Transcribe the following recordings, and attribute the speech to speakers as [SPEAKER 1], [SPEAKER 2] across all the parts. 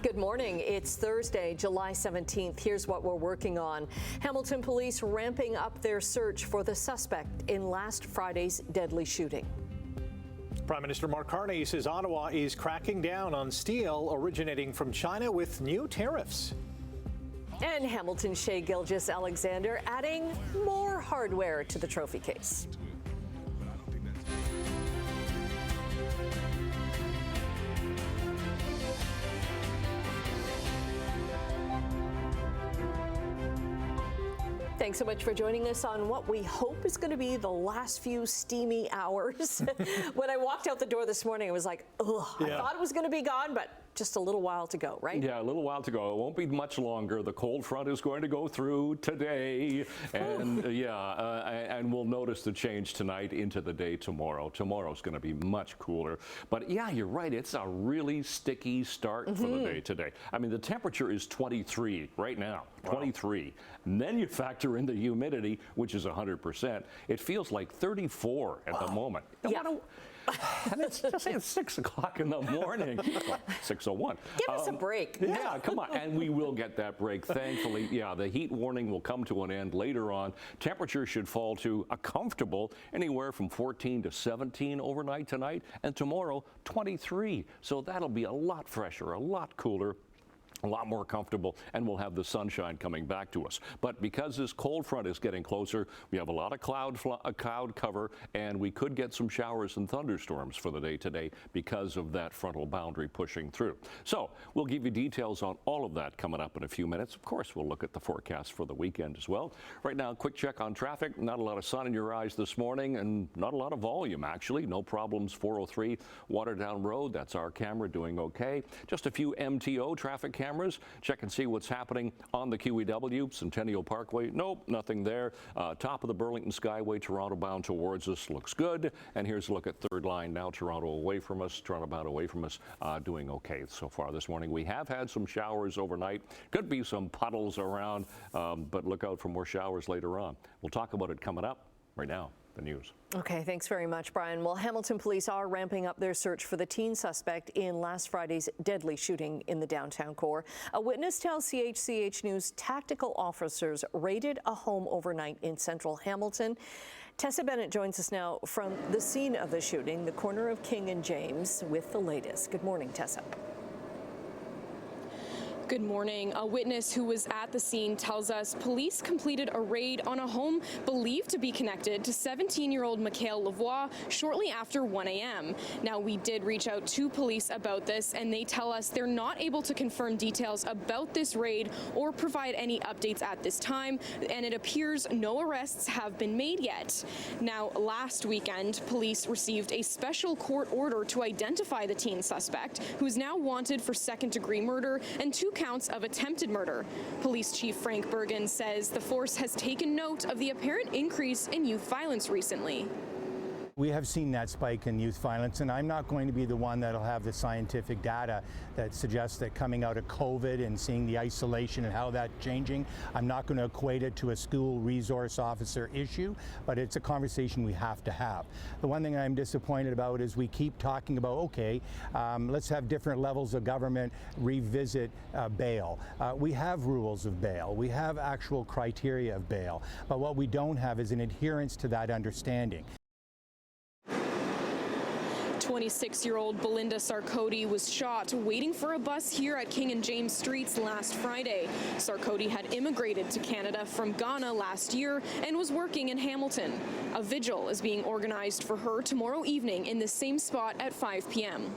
[SPEAKER 1] Good morning. It's Thursday, July 17th. Here's what we're working on. Hamilton police ramping up their search for the suspect in last Friday's deadly shooting.
[SPEAKER 2] Prime Minister Mark Carney says Ottawa is cracking down on steel originating from China with new tariffs.
[SPEAKER 1] And Hamilton Shea Gilgis-Alexander adding more hardware to the trophy case. Thanks so much for joining us on what we hope is going to be the last few steamy hours. When I walked out the door this morning, I was like, ugh, I thought it was going to be gone, but just a little while to go, right?
[SPEAKER 3] Yeah, a little while to go. It won't be much longer. The cold front is going to go through today. And and we'll notice the change tonight into the day tomorrow. Tomorrow's going to be much cooler. But yeah, you're right. It's a really sticky start for the day today. I mean, the temperature is 23 right now, 23. And then you factor in the humidity, which is 100%. It feels like 34 at the moment. And it's just 6 o'clock in the morning. 6:01.
[SPEAKER 1] Give us a break.
[SPEAKER 3] Yeah, come on. And we will get that break. Thankfully, the heat warning will come to an end later on. Temperatures should fall to a comfortable anywhere from 14 to 17 overnight tonight. And tomorrow, 23. So that'll be a lot fresher, a lot cooler, a lot more comfortable, and we'll have the sunshine coming back to us. But because this cold front is getting closer, we have a lot of cloud cover, and we could get some showers and thunderstorms for the day today because of that frontal boundary pushing through. So we'll give you details on all of that coming up in a few minutes. Of course, we'll look at the forecast for the weekend as well. Right now, a quick check on traffic. Not a lot of sun in your eyes this morning, and not a lot of volume, actually. No problems. 403 Waterdown Road. That's our camera doing okay. Just a few MTO traffic cameras. Check and see what's happening on the QEW, Centennial Parkway. Nope, nothing there. Top of the Burlington Skyway, Toronto bound towards us, looks good. And here's a look at third line now, Toronto away from us, Toronto bound away from us, doing okay so far this morning. We have had some showers overnight. Could be some puddles around, but look out for more showers later on. We'll talk about it coming up right now. The news.
[SPEAKER 1] Okay, thanks very much, Brian. Well, Hamilton police are ramping up their search for the teen suspect in last Friday's deadly shooting in the downtown core. A witness tells CHCH News tactical officers raided a home overnight in central Hamilton. Tessa Bennett joins us now from the scene of the shooting, the corner of King and James, with the latest. Good morning, Tessa.
[SPEAKER 4] Good morning. A witness who was at the scene tells us police completed a raid on a home believed to be connected to 17-year-old Mikhail Lavoie shortly after 1 a.m. Now, we did reach out to police about this, and they tell us they're not able to confirm details about this raid or provide any updates at this time, and it appears no arrests have been made yet. Now, last weekend, police received a special court order to identify the teen suspect, who is now wanted for second-degree murder and 2 counts of attempted murder. Police Chief Frank Bergen says the force has taken note of the apparent increase in youth violence recently.
[SPEAKER 5] We have seen that spike in youth violence, and I'm not going to be the one that'll have the scientific data that suggests that coming out of COVID and seeing the isolation and how that's changing, I'm not going to equate it to a school resource officer issue, but it's a conversation we have to have. The one thing I'm disappointed about is we keep talking about, okay, let's have different levels of government revisit bail. We have rules of bail. We have actual criteria of bail, but what we don't have is an adherence to that understanding.
[SPEAKER 4] 26-year-old Belinda Sarkodie was shot waiting for a bus here at King and James Streets last Friday. Sarkodie had immigrated to Canada from Ghana last year and was working in Hamilton. A vigil is being organized for her tomorrow evening in the same spot at 5 p.m.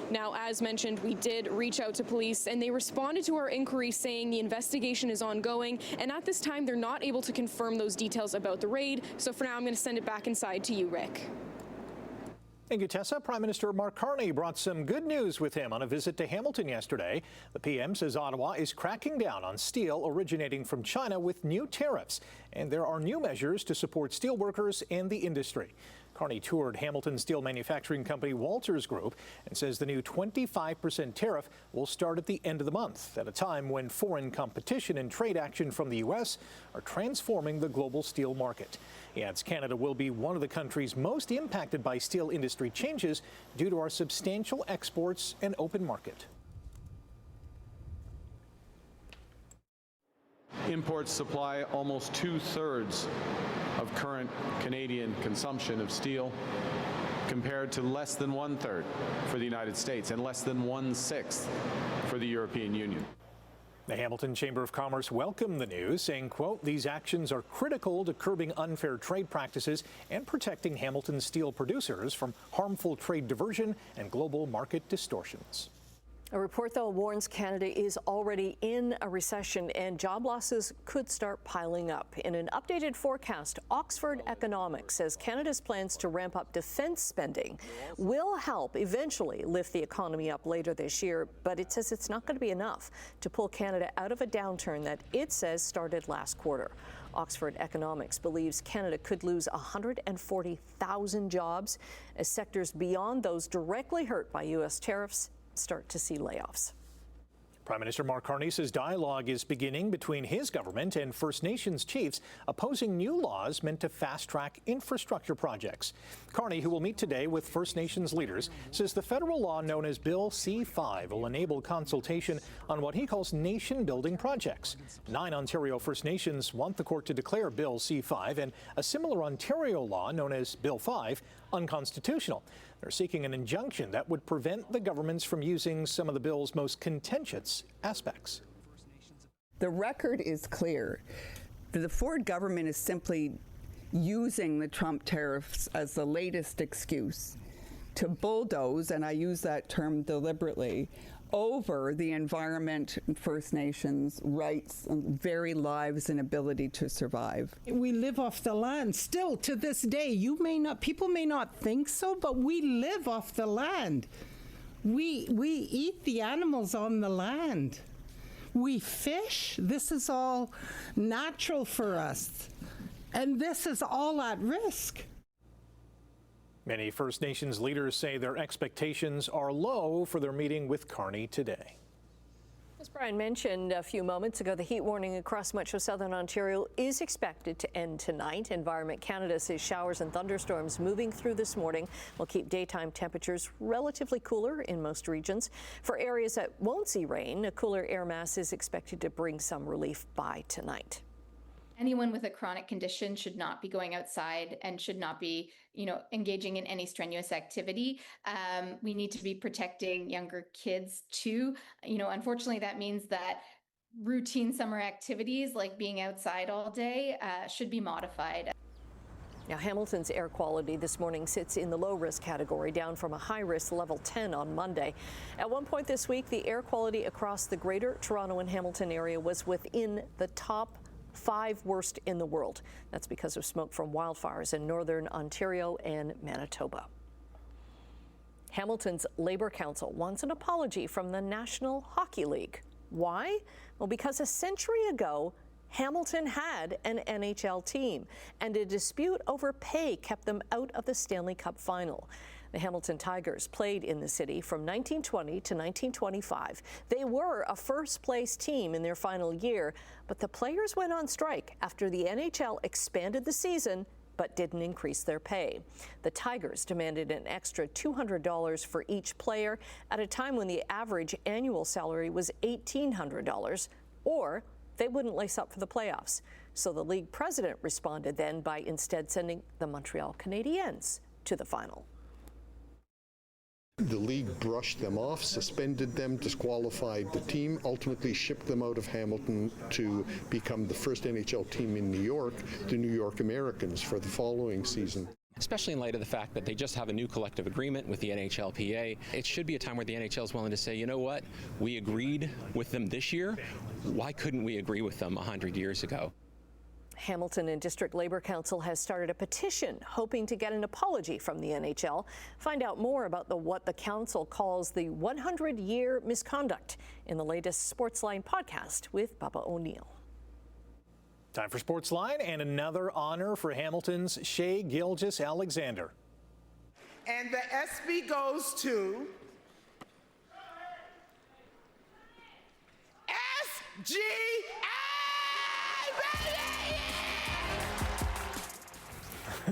[SPEAKER 4] Now, as mentioned, we did reach out to police, and they responded to our inquiry saying the investigation is ongoing, and at this time they're not able to confirm those details about the raid. So for now, I'm going to send it back inside to you, Rick.
[SPEAKER 2] Thank you, Tessa. Prime Minister Mark Carney brought some good news with him on a visit to Hamilton yesterday. The PM says Ottawa is cracking down on steel originating from China with new tariffs, and there are new measures to support steel workers and the industry. Carney toured Hamilton steel manufacturing company Walters Group and says the new 25% tariff will start at the end of the month, at a time when foreign competition and trade action from the U.S. are transforming the global steel market. He adds Canada will be one of the countries most impacted by steel industry changes due to our substantial exports and open market.
[SPEAKER 6] Imports supply almost 2/3 of current Canadian consumption of steel, compared to less than 1/3 for the United States and less than 1/6 for the European Union.
[SPEAKER 2] The Hamilton Chamber of Commerce welcomed the news, saying, quote, "These actions are critical to curbing unfair trade practices and protecting Hamilton steel producers from harmful trade diversion and global market distortions."
[SPEAKER 1] A report, though, warns Canada is already in a recession and job losses could start piling up. In an updated forecast, Oxford Economics says Canada's plans to ramp up defense spending will help eventually lift the economy up later this year, but it says it's not going to be enough to pull Canada out of a downturn that it says started last quarter. Oxford Economics believes Canada could lose 140,000 jobs as sectors beyond those directly hurt by U.S. tariffs start to see layoffs.
[SPEAKER 2] Prime Minister Mark Carney says dialogue is beginning between his government and First Nations chiefs opposing new laws meant to fast-track infrastructure projects. Carney, who will meet today with First Nations leaders, says the federal law known as Bill C-5 will enable consultation on what he calls nation-building projects. 9 Ontario First Nations want the court to declare Bill C-5 and a similar Ontario law known as Bill 5 unconstitutional. They're seeking an injunction that would prevent the governments from using some of the bill's most contentious aspects.
[SPEAKER 7] The record is clear. The Ford government is simply using the Trump tariffs as the latest excuse to bulldoze, and I use that term deliberately, over the environment, First Nations rights, and very lives and ability to survive.
[SPEAKER 8] We live off the land still to this day. People may not think so, but we live off the land. We eat the animals on the land. We fish. This is all natural for us. And this is all at risk.
[SPEAKER 2] Many First Nations leaders say their expectations are low for their meeting with Carney today.
[SPEAKER 1] As Brian mentioned a few moments ago, the heat warning across much of southern Ontario is expected to end tonight. Environment Canada says showers and thunderstorms moving through this morning will keep daytime temperatures relatively cooler in most regions. For areas that won't see rain, a cooler air mass is expected to bring some relief by tonight.
[SPEAKER 9] Anyone with a chronic condition should not be going outside and should not be, engaging in any strenuous activity. We need to be protecting younger kids too. Unfortunately, that means that routine summer activities like being outside all day should be modified.
[SPEAKER 1] Now, Hamilton's air quality this morning sits in the low-risk category, down from a high-risk level 10 on Monday. At one point this week, the air quality across the greater Toronto and Hamilton area was within the top 5 worst in the world. That's because of smoke from wildfires in northern Ontario and Manitoba. Hamilton's Labour Council wants an apology from the National Hockey League. Why? Well, because a century ago, Hamilton had an NHL team, and a dispute over pay kept them out of the Stanley Cup final. The Hamilton Tigers played in the city from 1920 to 1925. They were a first-place team in their final year, but the players went on strike after the NHL expanded the season but didn't increase their pay. The Tigers demanded an extra $200 for each player at a time when the average annual salary was $1,800, or they wouldn't lace up for the playoffs. So the league president responded then by instead sending the Montreal Canadiens to the final.
[SPEAKER 10] The league brushed them off, suspended them, disqualified the team, ultimately shipped them out of Hamilton to become the first NHL team in New York, the New York Americans, for the following season.
[SPEAKER 11] Especially in light of the fact that they just have a new collective agreement with the NHLPA. It should be a time where the NHL is willing to say, you know what, we agreed with them this year, why couldn't we agree with them 100 years ago?
[SPEAKER 1] Hamilton and District Labour Council has started a petition hoping to get an apology from the NHL. Find out more about what the council calls the 100-year misconduct in the latest Sportsline podcast with Bubba O'Neill.
[SPEAKER 2] Time for Sportsline and another honor for Hamilton's Shea Gilgeous-Alexander.
[SPEAKER 12] And the SB goes to SGA, baby!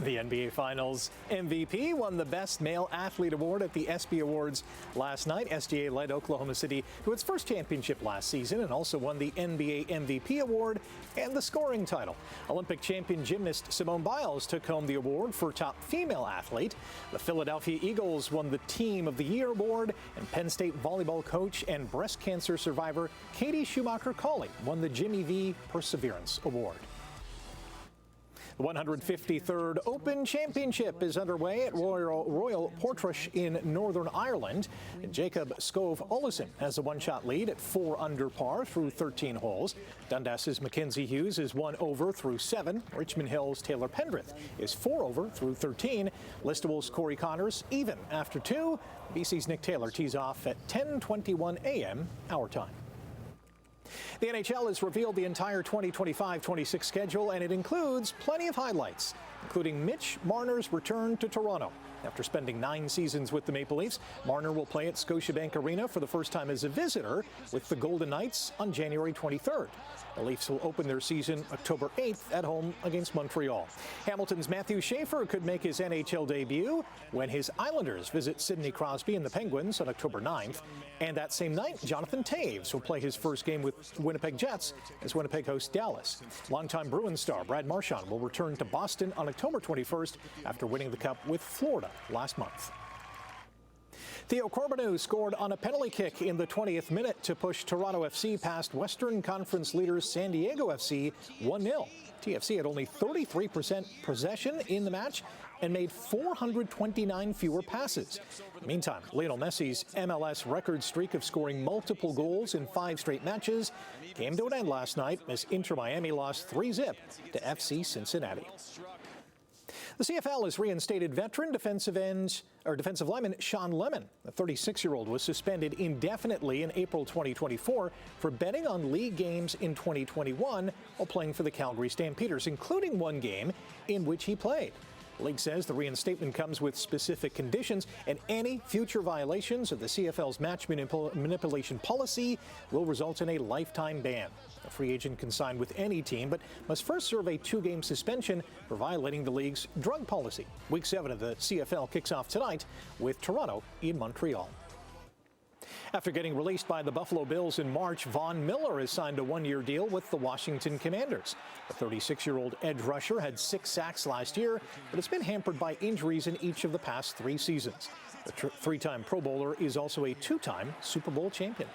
[SPEAKER 2] The NBA Finals MVP won the Best Male Athlete Award at the ESPY Awards last night. SGA led Oklahoma City to its first championship last season and also won the NBA MVP award and the scoring title. Olympic champion gymnast Simone Biles took home the award for top female athlete. The Philadelphia Eagles won the Team of the Year award, and Penn State volleyball coach and breast cancer survivor Katie Schumacher-Cawley won the Jimmy V Perseverance Award. The 153rd Open Championship is underway at Royal Portrush in Northern Ireland. Jacob Skov-Olesen has a one-shot lead at 4 under par through 13 holes. Dundas's Mackenzie Hughes is 1 over through 7. Richmond Hill's Taylor Pendrith is 4 over through 13. Listable's Corey Connors even after 2. BC's Nick Taylor tees off at 10:21 a.m. our time. The NHL has revealed the entire 2025-26 schedule, and it includes plenty of highlights, including Mitch Marner's return to Toronto. After spending 9 seasons with the Maple Leafs, Marner will play at Scotiabank Arena for the first time as a visitor with the Golden Knights on January 23rd. The Leafs will open their season October 8th at home against Montreal. Hamilton's Matthew Schaefer could make his NHL debut when his Islanders visit Sidney Crosby and the Penguins on October 9th. And that same night, Jonathan Toews will play his first game with Winnipeg Jets as Winnipeg hosts Dallas. Longtime Bruins star Brad Marchand will return to Boston on October 21st after winning the Cup with Florida last month. Theo Corbeanu scored on a penalty kick in the 20th minute to push Toronto FC past Western Conference leaders San Diego FC 1-0. TFC had only 33% possession in the match and made 429 fewer passes. Meantime, Lionel Messi's MLS record streak of scoring multiple goals in 5 straight matches came to an end last night as Inter Miami lost 3-0 to FC Cincinnati. The CFL has reinstated veteran defensive lineman Sean Lemon. The 36-year-old was suspended indefinitely in April 2024 for betting on league games in 2021 while playing for the Calgary Stampeders, including one game in which he played. The league says the reinstatement comes with specific conditions, and any future violations of the CFL's match manipulation policy will result in a lifetime ban. A free agent can sign with any team, but must first serve a 2-game suspension for violating the league's drug policy. Week 7 of the CFL kicks off tonight with Toronto in Montreal. After getting released by the Buffalo Bills in March, Von Miller has signed a 1-year deal with the Washington Commanders. The 36-year-old edge rusher had 6 sacks last year, but has been hampered by injuries in each of the past 3 seasons. The 3-time Pro Bowler is also a 2-time Super Bowl champion.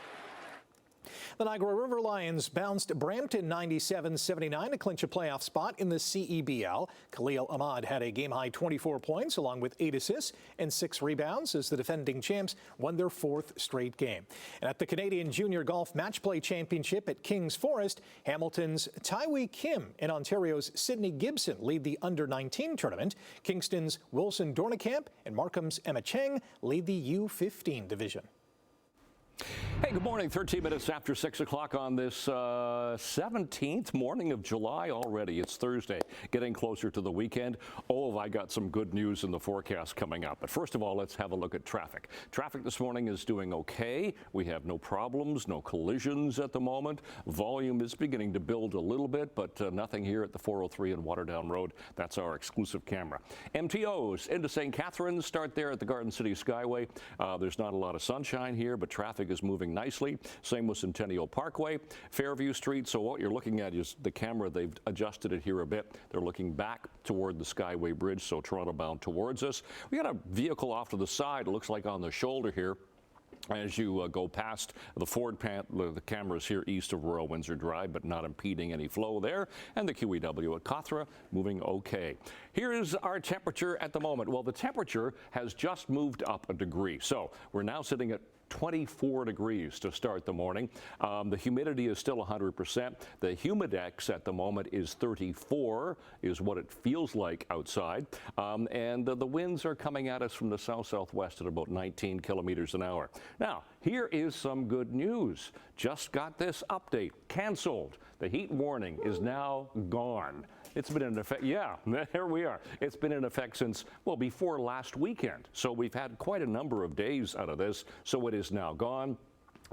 [SPEAKER 2] The Niagara River Lions bounced Brampton 97-79 to clinch a playoff spot in the CEBL. Khalil Ahmad had a game-high 24 points along with 8 assists and 6 rebounds as the defending champs won their 4th straight game. And at the Canadian Junior Golf Match Play Championship at Kings Forest, Hamilton's Taiwi Kim and Ontario's Sydney Gibson lead the Under-19 tournament. Kingston's Wilson Dornekamp and Markham's Emma Cheng lead the U15 division.
[SPEAKER 3] Hey, good morning. 13 minutes after 6 o'clock on this 17th morning of July already. It's Thursday, getting closer to the weekend. Oh, have I got some good news in the forecast coming up. But first of all, let's have a look at traffic. Traffic this morning is doing okay. We have no problems, no collisions at the moment. Volume is beginning to build a little bit, but nothing here at the 403 and Waterdown Road. That's our exclusive camera. MTOs into St. Catharines, start there at the Garden City Skyway. There's not a lot of sunshine here, but traffic is moving nicely. Same with Centennial Parkway, Fairview Street. So what you're looking at is the camera. They've adjusted it here a bit. They're looking back toward the Skyway Bridge, so Toronto bound towards us. We got a vehicle off to the side. It looks like on the shoulder here. As you go past the Ford plant, the cameras here east of Royal Windsor Drive, but not impeding any flow there. And the QEW at Cawthra moving okay. Here is our temperature at the moment. Well, the temperature has just moved up a degree. So we're now sitting at 24 degrees to start the morning. The humidity is still 100%. The humidex at the moment is 34, is what it feels like outside. And the winds are coming at us from the south-southwest at about 19 kilometers an hour. Now, here is some good news. Just got this update. Canceled. The heat warning is now gone. It's been in effect, yeah, there we are. It's been in effect since, well, before last weekend. So we've had quite a number of days out of this, so it is now gone.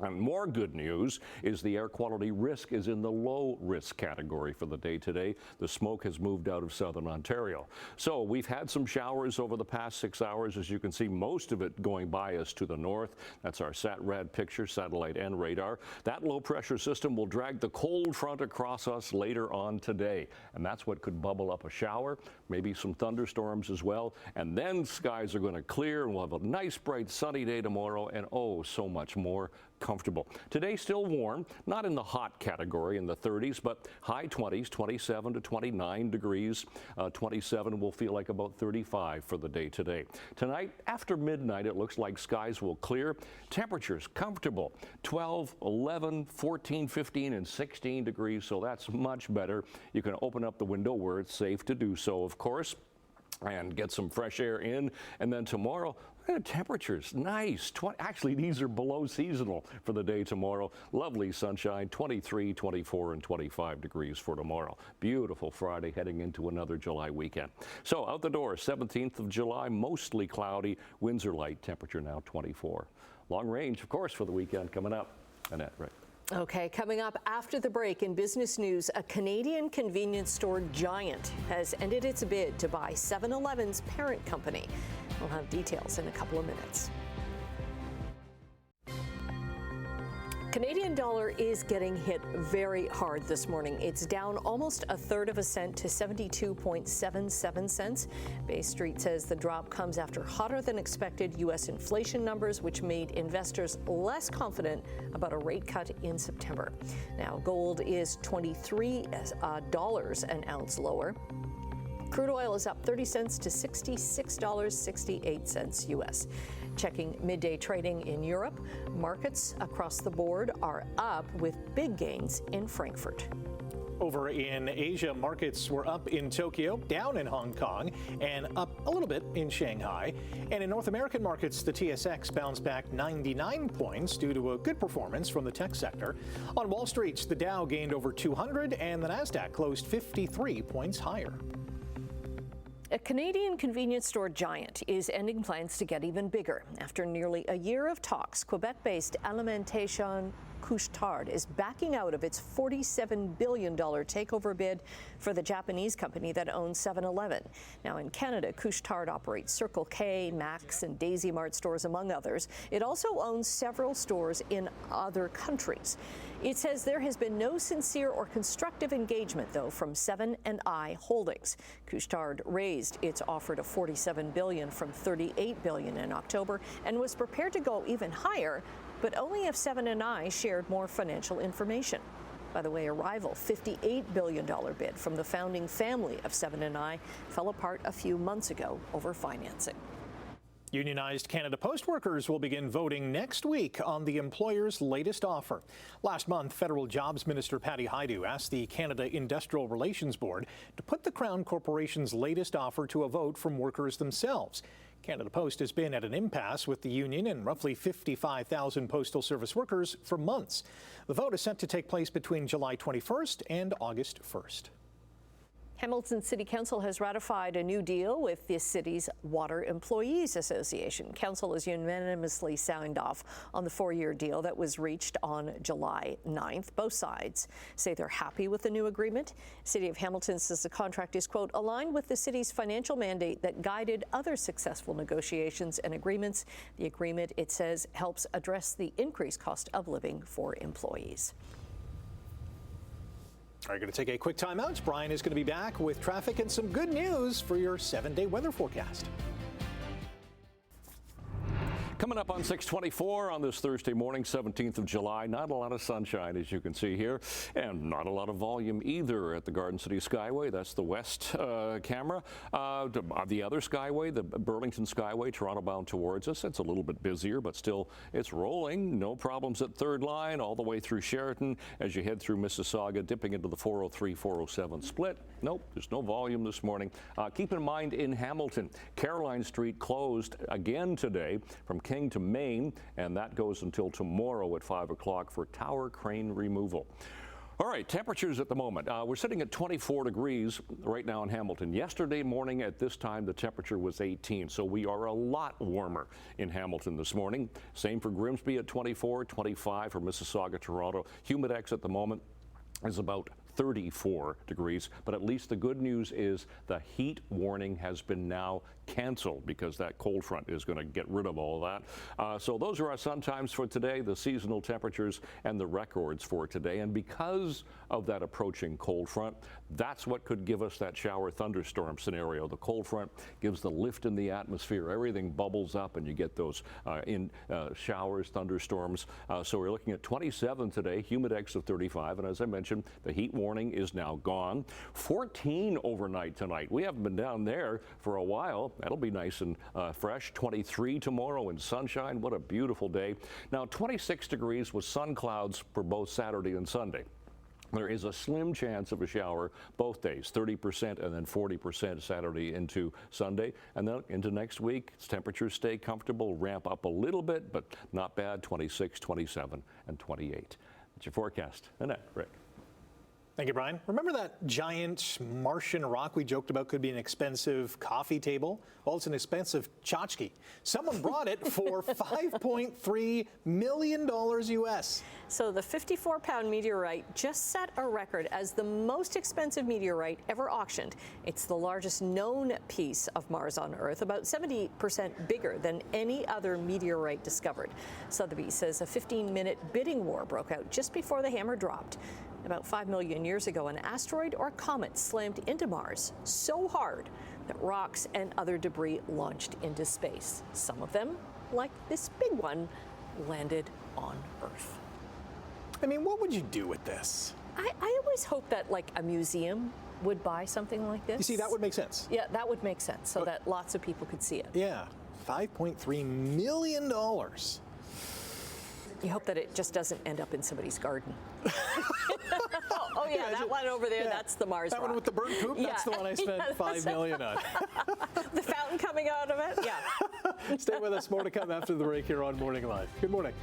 [SPEAKER 3] And more good news is the air quality risk is in the low risk category for the day today. The smoke has moved out of southern Ontario. So we've had some showers over the past 6 hours. As you can see, most of it going by us to the north. That's our SAT-RAD picture, satellite and radar. That low pressure system will drag the cold front across us later on today. And that's what could bubble up a shower, maybe some thunderstorms as well. And then skies are going to clear and we'll have a nice bright sunny day tomorrow, and oh, so much more comfortable. Today still warm, not in the hot category in the 30s, but high 20s, 27 to 29 degrees. 27 will feel like about 35 for the day today. Tonight, after midnight, it looks like skies will clear. Temperatures comfortable, 12, 11, 14, 15, and 16 degrees, so that's much better. You can open up the window where it's safe to do so, of course, and get some fresh air in. And then tomorrow, temperatures nice. Actually, these are below seasonal for the day tomorrow. Lovely sunshine, 23, 24, and 25 degrees for tomorrow. Beautiful Friday, heading into another July weekend. So out the door, 17th of July, mostly cloudy. Winds are light, temperature now 24. Long range, of course, for the weekend coming up. Annette, right?
[SPEAKER 1] Okay, coming up after the break in business news, a Canadian convenience store giant has ended its bid to buy 7-Eleven's parent company. We'll have details in a couple of minutes. Canadian dollar is getting hit very hard this morning. It's down almost a third of a cent to 72.77 cents. Bay Street says the drop comes after hotter than expected U.S. inflation numbers, which made investors less confident about a rate cut in September. Now, gold is $23 an ounce lower. Crude oil is up 30 cents to $66.68 U.S. Checking midday trading in Europe, markets across the board are up with big gains in Frankfurt.
[SPEAKER 2] Over in Asia, markets were up in Tokyo, down in Hong Kong, and up a little bit in Shanghai. And in North American markets, the TSX bounced back 99 points due to a good performance from the tech sector. On Wall Street, the Dow gained over 200 and the Nasdaq closed 53 points higher.
[SPEAKER 1] A Canadian convenience store giant is ending plans to get even bigger. After nearly a year of talks, Quebec-based Alimentation Couche-Tard is backing out of its $47 billion takeover bid for the Japanese company that owns 7-Eleven. Now in Canada, Couche-Tard operates Circle K, Max, and Daisy Mart stores, among others. It also owns several stores in other countries. It says there has been no sincere or constructive engagement, though, from 7&I Holdings. Couche-Tard raised its offer to $47 billion from $38 billion in October and was prepared to go even higher, but only if 7&I shared more financial information. By the way, a rival $58 billion bid from the founding family of 7&I fell apart a few months ago over financing.
[SPEAKER 2] Unionized Canada Post workers will begin voting next week on the employer's latest offer. Last month, Federal Jobs Minister Patty Hajdu asked the Canada Industrial Relations Board to put the Crown Corporation's latest offer to a vote from workers themselves. Canada Post has been at an impasse with the union and roughly 55,000 Postal Service workers for months. The vote is set to take place between July 21st and August 1st.
[SPEAKER 1] Hamilton City Council has ratified a new deal with the city's Water Employees Association. Council has unanimously signed off on the 4-year deal that was reached on July 9th. Both sides say they're happy with the new agreement. City of Hamilton says the contract is, quote, aligned with the city's financial mandate that guided other successful negotiations and agreements. The agreement, it says, helps address the increased cost of living for employees.
[SPEAKER 2] All right, going to take a quick time out. Brian is going to be back with traffic and some good news for your 7-day weather forecast.
[SPEAKER 3] Coming up on 624 on this Thursday morning, 17th of July, not a lot of sunshine, as you can see here, and not a lot of volume either at the Garden City Skyway. That's the west camera. The other Skyway, the Burlington Skyway, Toronto bound towards us, it's a little bit busier, but still it's rolling. No problems at Third Line all the way through Sheraton as you head through Mississauga, dipping into the 403-407 split. Nope, there's no volume this morning. Keep in mind in Hamilton, Caroline Street closed again today from King to Main, and that goes until tomorrow at 5 o'clock for tower crane removal. All right, temperatures at the moment. We're sitting at 24 degrees right now in Hamilton. Yesterday morning at this time, the temperature was 18, so we are a lot warmer in Hamilton this morning. Same for Grimsby at 24, 25 for Mississauga, Toronto. Humidex at the moment is about 34 degrees, but at least the good news is the heat warning has been now canceled because that cold front is going to get rid of all that. So those are our sun times for today, the seasonal temperatures and the records for today. And because of that approaching cold front, that's what could give us that shower thunderstorm scenario. The cold front gives the lift in the atmosphere. Everything bubbles up and you get those showers, thunderstorms. So we're looking at 27 today, humidex of 35. And as I mentioned, the heat warning is now gone. 14 overnight tonight. We haven't been down there for a while. That'll be nice and fresh. 23 tomorrow and sunshine. What a beautiful day. Now 26 degrees with sun clouds for both Saturday and Sunday. There is a slim chance of a shower both days, 30% and then 40% Saturday into Sunday. And then into next week, temperatures stay comfortable, ramp up a little bit, but not bad, 26, 27, and 28. That's your forecast. Annette, Rick.
[SPEAKER 2] Thank you, Brian. Remember that giant Martian rock we joked about could be an expensive coffee table? Well, it's an expensive tchotchke. Someone brought it for $5.3 million US.
[SPEAKER 1] So the 54-pound meteorite just set a record as the most expensive meteorite ever auctioned. It's the largest known piece of Mars on Earth, about 70% bigger than any other meteorite discovered. Sotheby's says a 15-minute bidding war broke out just before the hammer dropped. About 5 million years ago, an asteroid or comet slammed into Mars so hard that rocks and other debris launched into space. Some of them, like this big one, landed on Earth.
[SPEAKER 2] I mean, what would you do with this?
[SPEAKER 1] I always hope that, like, a museum would buy something like this.
[SPEAKER 2] You see, that would make sense.
[SPEAKER 1] Yeah, that would make sense, so that lots of people could see it.
[SPEAKER 2] Yeah, $5.3 million.
[SPEAKER 1] You hope that it just doesn't end up in somebody's garden. Yeah, that one over there, that's the Mars rock.
[SPEAKER 2] That one with the burnt poop, that's the one I spent $5 million on.
[SPEAKER 1] The fountain coming out of it, yeah.
[SPEAKER 2] Stay with us, more to come after the break here on Morning Live. Good morning.